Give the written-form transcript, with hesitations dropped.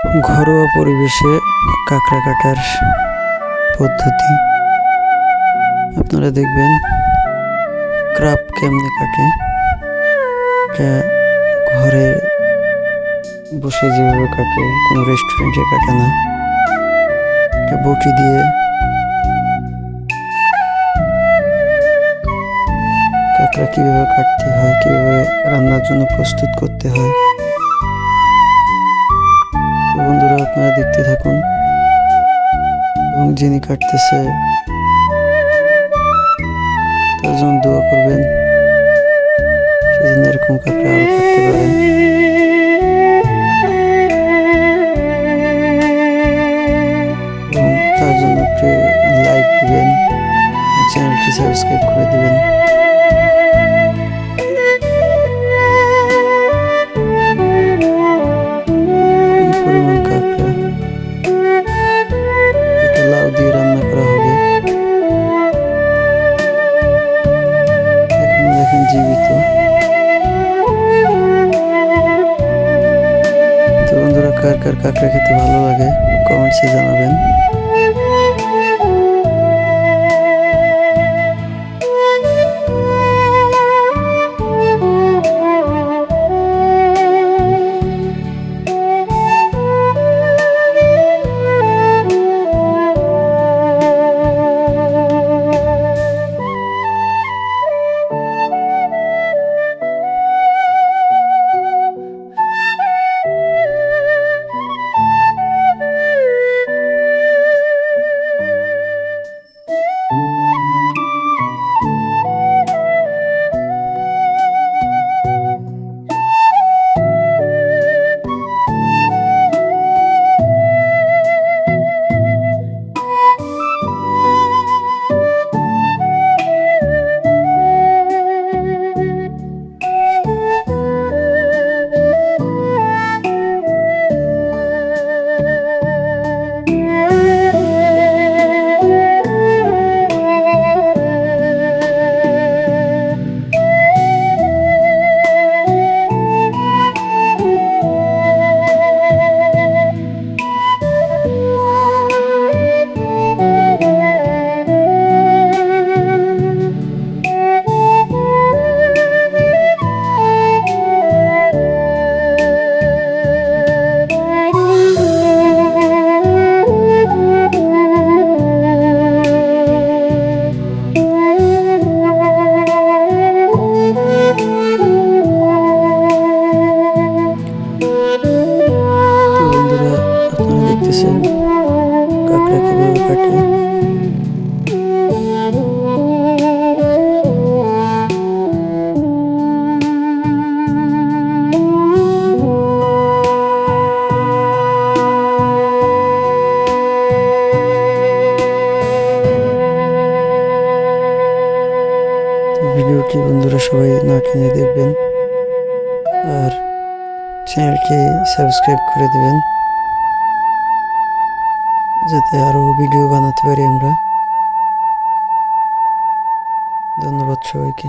ঘরোয়া পরিবেশে কাঁকড়া কাটার পদ্ধতি আপনারা দেখবেন। ক্রাব কেমনে কাটে, এটা ঘরে বসে যেভাবে কাটে, কোনো রেস্টুরেন্টে কাটে না। এটা বটি দিয়ে কাঁকড়া কিভাবে কাটতে হয়, কিভাবে রান্নার জন্য প্রস্তুত করতে হয়, তো বন্ধুরা আপনারা দেখতে থাকুন এবং যিনি কাটতেছে তার জন্য দোয়া করবেন, সেজন্য এরকম কাঁকড়া আরো কাটতে পারেন। এবং তার জন্য একটু লাইক দিবেন, চ্যানেলটি সাবস্ক্রাইব করে দিবেন। এই পরিমাণ কাঁকড়া, এটা লাউ দিয়ে রান্না করা হবে। এখনো দেখেন জীবিত। তো বন্ধুরা, কার কার কাঁকড়া খেতে ভালো লাগে কমেন্টসে জানাবেন। দেখতেছেন কাঁকড়া কিভাবে কাটে। ভিডিওটি বন্ধুরা সবাই না টেনে দেখবেন আর চ্যানেলটি সাবস্ক্রাইব করে দেবেন, যাতে আরো ভিডিও বানাতে পারি আমরা। ধন্যবাদ সবাইকে।